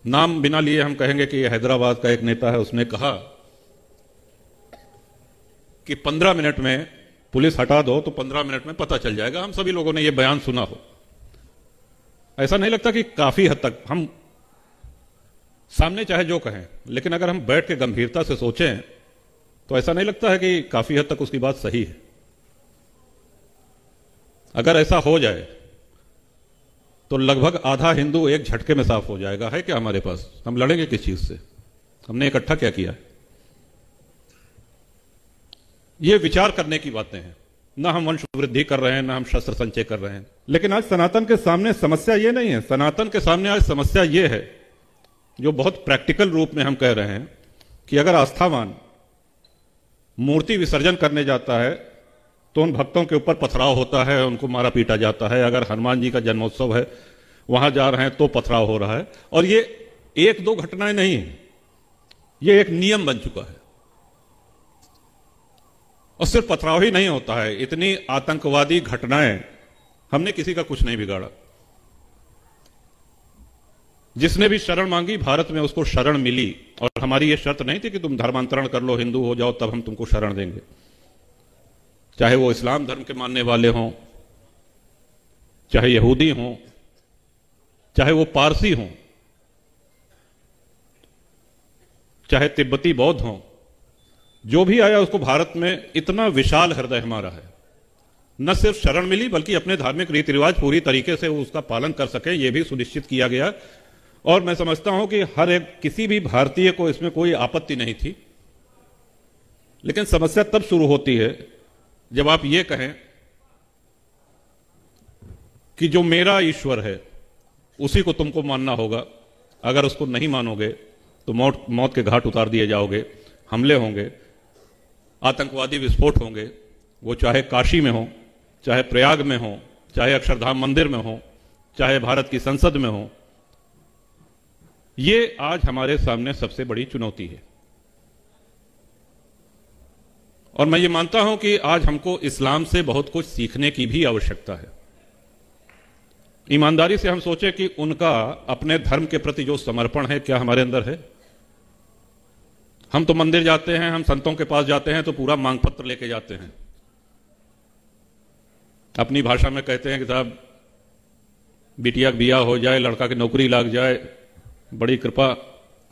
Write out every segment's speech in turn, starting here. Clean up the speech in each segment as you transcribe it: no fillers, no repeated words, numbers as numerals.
नाम बिना लिए हम कहेंगे कि हैदराबाद का एक नेता है, उसने कहा कि 15 मिनट में पुलिस हटा दो तो 15 मिनट में पता चल जाएगा। हम सभी लोगों ने यह बयान सुना हो। ऐसा नहीं लगता कि काफी हद तक हम सामने चाहे जो कहें, लेकिन अगर हम बैठ के गंभीरता से सोचें तो ऐसा नहीं लगता है कि काफी हद तक उसकी बात सही है। अगर ऐसा हो जाए तो लगभग आधा हिंदू एक झटके में साफ हो जाएगा। है क्या हमारे पास? हम लड़ेंगे किस चीज से? हमने इकट्ठा क्या किया? ये विचार करने की बातें हैं। ना हम वंश वृद्धि कर रहे हैं, ना हम शस्त्र संचय कर रहे हैं। लेकिन आज सनातन के सामने समस्या ये नहीं है। सनातन के सामने आज समस्या ये है, जो बहुत प्रैक्टिकल रूप में हम कह रहे हैं, कि अगर आस्थावान मूर्ति विसर्जन करने जाता है तो उन भक्तों के ऊपर पथराव होता है, उनको मारा पीटा जाता है। अगर हनुमान जी का जन्मोत्सव है, वहां जा रहे हैं तो पथराव हो रहा है। और ये एक दो घटनाएं नहीं है, ये एक नियम बन चुका है। और सिर्फ पथराव ही नहीं होता है, इतनी आतंकवादी घटनाएं, हमने किसी का कुछ नहीं बिगाड़ा। जिसने भी शरण मांगी भारत में उसको शरण मिली। और हमारी यह शर्त नहीं थी कि तुम धर्मांतरण कर लो, हिंदू हो जाओ, तब हम तुमको शरण देंगे। चाहे वो इस्लाम धर्म के मानने वाले हों, चाहे यहूदी हों, चाहे वो पारसी हों, चाहे तिब्बती बौद्ध हों, जो भी आया उसको भारत में इतना विशाल हृदय हमारा है। न सिर्फ शरण मिली बल्कि अपने धार्मिक रीति रिवाज पूरी तरीके से उसका पालन कर सके, यह भी सुनिश्चित किया गया। और मैं समझता हूं कि हर एक किसी भी भारतीय को इसमें कोई आपत्ति नहीं थी। लेकिन समस्या तब शुरू होती है जब आप ये कहें कि जो मेरा ईश्वर है उसी को तुमको मानना होगा। अगर उसको नहीं मानोगे तो मौत के घाट उतार दिए जाओगे, हमले होंगे, आतंकवादी विस्फोट होंगे। वो चाहे काशी में हो, चाहे प्रयाग में हो, चाहे अक्षरधाम मंदिर में हो, चाहे भारत की संसद में हो। ये आज हमारे सामने सबसे बड़ी चुनौती है। और मैं ये मानता हूं कि आज हमको इस्लाम से बहुत कुछ सीखने की भी आवश्यकता है। ईमानदारी से हम सोचें कि उनका अपने धर्म के प्रति जो समर्पण है, क्या हमारे अंदर है? हम तो मंदिर जाते हैं, हम संतों के पास जाते हैं तो पूरा मांग पत्र लेके जाते हैं। अपनी भाषा में कहते हैं कि साहब बिटिया का बिया हो जाए, लड़का की नौकरी लग जाए, बड़ी कृपा।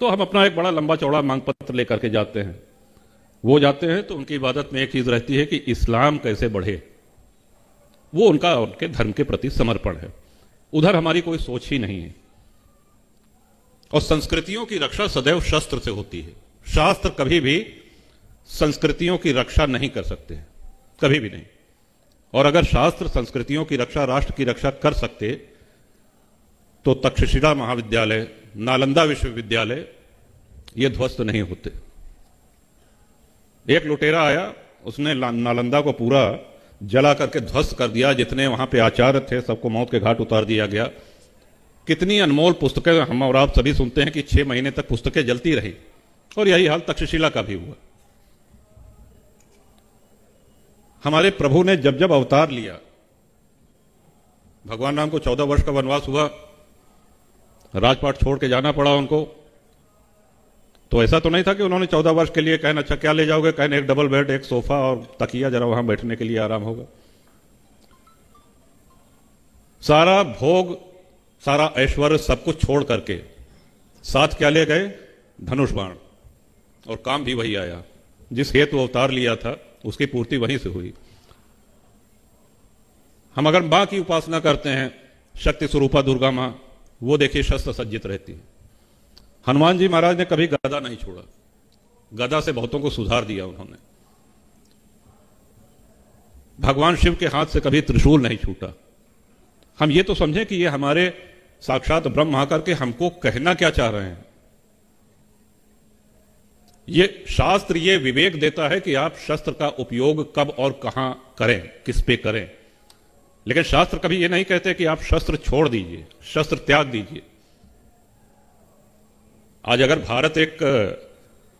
तो हम अपना एक बड़ा लंबा चौड़ा मांग पत्र लेकर के जाते हैं। वो जाते हैं तो उनकी इबादत में एक चीज रहती है कि इस्लाम कैसे बढ़े। वो उनका उनके धर्म के प्रति समर्पण है। उधर हमारी कोई सोच ही नहीं है। और संस्कृतियों की रक्षा सदैव शस्त्र से होती है। शास्त्र कभी भी संस्कृतियों की रक्षा नहीं कर सकते, कभी भी नहीं। और अगर शास्त्र संस्कृतियों की रक्षा, राष्ट्र की रक्षा कर सकते तो तक्षशिला महाविद्यालय, नालंदा विश्वविद्यालय ये ध्वस्त नहीं होते। एक लुटेरा आया, उसने नालंदा को पूरा जला करके ध्वस्त कर दिया। जितने वहां पे आचार्य थे सबको मौत के घाट उतार दिया गया। कितनी अनमोल पुस्तकें हम और आप सभी सुनते हैं कि 6 महीने तक पुस्तकें जलती रही। और यही हाल तक्षशिला का भी हुआ। हमारे प्रभु ने जब जब अवतार लिया, भगवान राम को 14 वर्ष का वनवास हुआ, राजपाट छोड़ के जाना पड़ा उनको। तो ऐसा तो नहीं था कि उन्होंने 14 वर्ष के लिए कहना अच्छा क्या ले जाओगे, कहने एक डबल बेड, एक सोफा और तकिया, जरा वहां बैठने के लिए आराम होगा। सारा भोग, सारा ऐश्वर्य, सब कुछ छोड़ करके साथ क्या ले गए? धनुष बाण। और काम भी वही आया। जिस हेतु अवतार लिया था उसकी पूर्ति वहीं से हुई। हम अगर मां की उपासना करते हैं, शक्ति स्वरूपा दुर्गा मां, वो देखिए शस्त्र सज्जित रहती है। हनुमान जी महाराज ने कभी गदा नहीं छोड़ा। गदा से बहुतों को सुधार दिया उन्होंने। भगवान शिव के हाथ से कभी त्रिशूल नहीं छूटा। हम ये तो समझें कि ये हमारे साक्षात ब्रह्म आकर के हमको कहना क्या चाह रहे हैं। ये शास्त्र ये विवेक देता है कि आप शस्त्र का उपयोग कब और कहां करें, किस पे करें। लेकिन शास्त्र कभी ये नहीं कहते कि आप शस्त्र छोड़ दीजिए, शस्त्र त्याग दीजिए। आज अगर भारत एक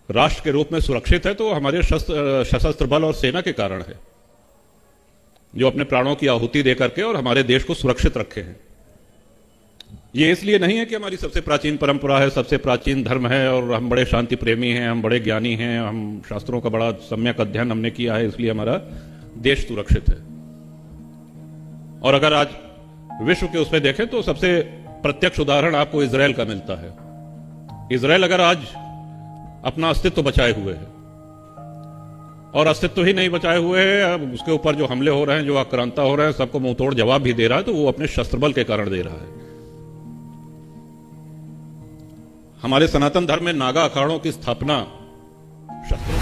राष्ट्र के रूप में सुरक्षित है तो हमारे सशस्त्र बल और सेना के कारण है, जो अपने प्राणों की आहुति देकर के और हमारे देश को सुरक्षित रखे हैं। ये इसलिए नहीं है कि हमारी सबसे प्राचीन परंपरा है, सबसे प्राचीन धर्म है और हम बड़े शांति प्रेमी हैं, हम बड़े ज्ञानी हैं, हम शास्त्रों का बड़ा सम्यक अध्ययन हमने किया है, इसलिए हमारा देश सुरक्षित है। और अगर आज विश्व के उसमें देखें तो सबसे प्रत्यक्ष उदाहरण आपको इजराइल का मिलता है। इजराइल अगर आज अपना अस्तित्व बचाए हुए है, और अस्तित्व ही नहीं बचाए हुए है, अब उसके ऊपर जो हमले हो रहे हैं, जो आक्रांता हो रहे हैं, सबको मुंहतोड़ जवाब भी दे रहा है, तो वो अपने शस्त्रबल के कारण दे रहा है। हमारे सनातन धर्म में नागा अखाड़ों की स्थापना शस्त्रों